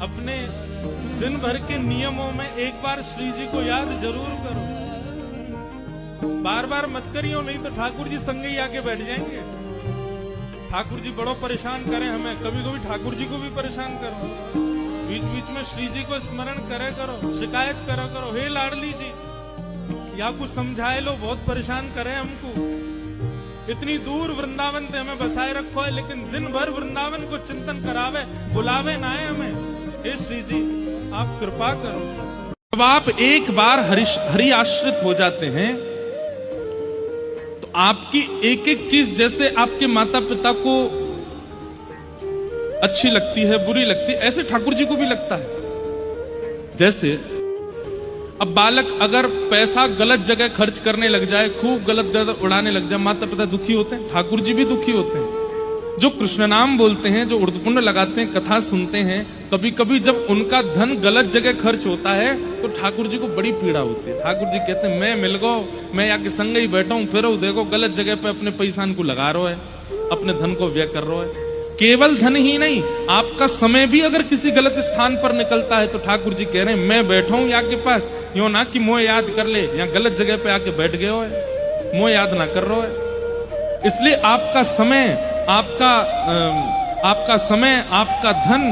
अपने दिन भर के नियमों में एक बार श्री जी को याद जरूर करो। बार बार मत करियो, नहीं तो ठाकुर जी संग ही आके बैठ जाएंगे। ठाकुर जी बड़ो परेशान करें हमें, कभी कभी ठाकुर जी को भी परेशान करो। बीच बीच में श्री जी को स्मरण करे करो, शिकायत करो करो, हे लाडली जी या कुछ समझाए लो, बहुत परेशान करे हमको। इतनी दूर वृंदावन से हमें बसाए रखो है, लेकिन दिन भर वृंदावन को चिंतन करावे, बुलावे ना है हमें। हे श्री जी आप कृपा करो। जब आप एक बार हरि आश्रित हो जाते हैं तो आपकी एक एक चीज, जैसे आपके माता पिता को अच्छी लगती है, बुरी लगती है, ऐसे ठाकुर जी को भी लगता है। जैसे अब बालक अगर पैसा गलत जगह खर्च करने लग जाए, खूब गलत उड़ाने लग जाए, माता पिता दुखी होते हैं, ठाकुर जी भी दुखी होते हैं। जो कृष्ण नाम बोलते हैं, जो उर्दपुण्य लगाते हैं, कथा सुनते हैं, कभी कभी जब उनका धन गलत जगह खर्च होता है तो ठाकुर जी को बड़ी पीड़ा होती है। ठाकुर जी कहते हैं मैं मिल गो, मैं आके संग ही बैठा हूं, फिर देखो गलत जगह पे अपने पैसा को लगा रहा है, अपने धन को व्यय कर रहा है। केवल धन ही नहीं, आपका समय भी अगर किसी गलत स्थान पर निकलता है तो ठाकुर जी कह रहे हैं मैं बैठा हूं यहाँ के पास, यो ना कि मोह याद कर ले, यहाँ गलत जगह पे आके बैठ गए हो, मोह याद ना कर रहा है। इसलिए आपका समय, आपका समय, आपका धन,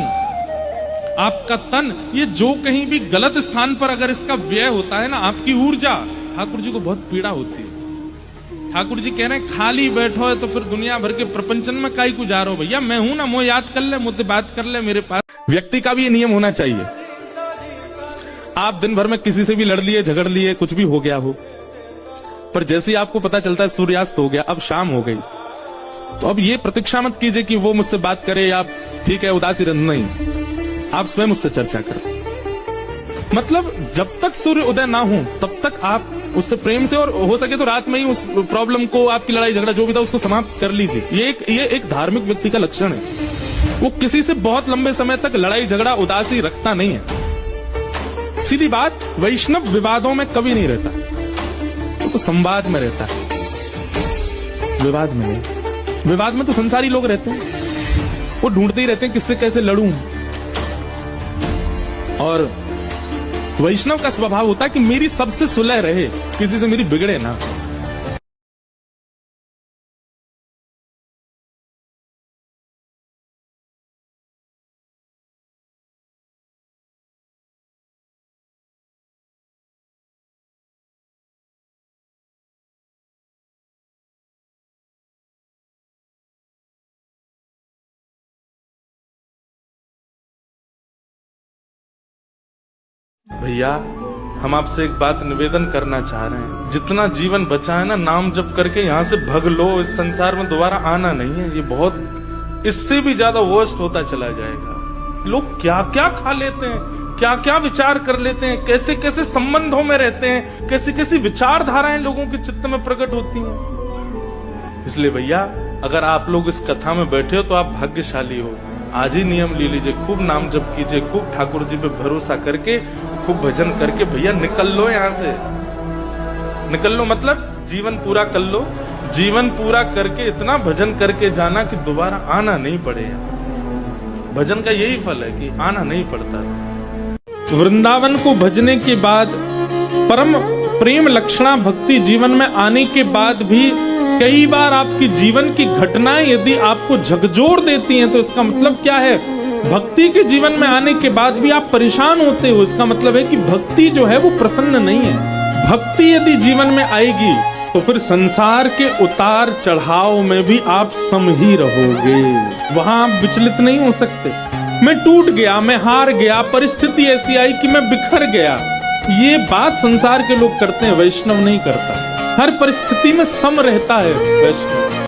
आपका तन, ये जो कहीं भी गलत स्थान पर अगर इसका व्यय होता है ना, आपकी ऊर्जा, ठाकुर जी को बहुत पीड़ा होती है। ठाकुर जी कह रहे हैं खाली बैठो है तो फिर दुनिया भर के प्रपंचन में काई को जा रहे हो भैया, मैं हूं ना, मुझे याद कर ले, मुझसे बात कर ले मेरे पास। व्यक्ति का भी ये नियम होना चाहिए। आप दिन भर में किसी से भी लड़ लिए, झगड़ लिए, कुछ भी हो गया हो, पर जैसे ही आपको पता चलता है सूर्यास्त हो गया, अब शाम हो गई, तो अब ये प्रतीक्षा मत कीजिए कि वो मुझसे बात करे, आप ठीक है उदासी रह, नहीं, आप स्वयं उससे चर्चा करो। मतलब जब तक सूर्य उदय ना हो तब तक आप उससे प्रेम से, और हो सके तो रात में ही उस प्रॉब्लम को, आपकी लड़ाई झगड़ा जो भी था उसको समाप्त कर लीजिए। ये एक धार्मिक व्यक्ति का लक्षण है। वो किसी से बहुत लंबे समय तक लड़ाई झगड़ा उदासी रखता नहीं है। सीधी बात, वैष्णव विवादों में कभी नहीं रहता, तो संवाद में रहता है, विवाद में नहीं। विवाद में तो संसारी लोग रहते हैं, वो ढूंढते ही रहते हैं किससे कैसे लड़ूं। और वैष्णव का स्वभाव होता है कि मेरी सबसे सुलह रहे, किसी से मेरी बिगड़े ना। भैया हम आपसे एक बात निवेदन करना चाह रहे हैं, जितना जीवन बचा है ना, नाम जप करके यहाँ से भग लो, इस संसार में दोबारा आना नहीं है। ये बहुत, इससे भी ज्यादा वर्स्ट होता चला जाएगा। लोग क्या क्या खा लेते हैं, क्या क्या विचार कर लेते हैं, कैसे कैसे संबंधों में रहते हैं, कैसी कैसी विचारधाराएं लोगों के चित्त में प्रकट होती हैं। इसलिए भैया अगर आप लोग इस कथा में बैठे हो तो आप भाग्यशाली हो। आज ही नियम ले लीजिए, खूब नाम जप कीजिए, खूब ठाकुर जी पे भरोसा करके, खूब भजन करके भैया निकल लो यहाँ से, निकल लो। मतलब जीवन पूरा कर लो, जीवन पूरा करके इतना भजन करके जाना कि दोबारा आना नहीं पड़े। भजन का यही फल है कि आना नहीं पड़ता। वृंदावन को भजने के बाद, परम प्रेम लक्षणा भक्ति जीवन में आने के बाद भी कई बार आपकी जीवन की घटनाएं यदि आपको झकझोर देती हैं तो इसका मतलब क्या है? भक्ति के जीवन में आने के बाद भी आप परेशान होते हो, इसका मतलब है कि भक्ति जो है वो प्रसन्न नहीं है। भक्ति यदि जीवन में आएगी तो फिर संसार के उतार चढ़ाव में भी आप सम ही रहोगे, वहां आप विचलित नहीं हो सकते। मैं टूट गया, मैं हार गया, परिस्थिति ऐसी आई कि मैं बिखर गया, ये बात संसार के लोग करते हैं, वैष्णव नहीं करता। हर परिस्थिति में सम रहता है वैष्णव।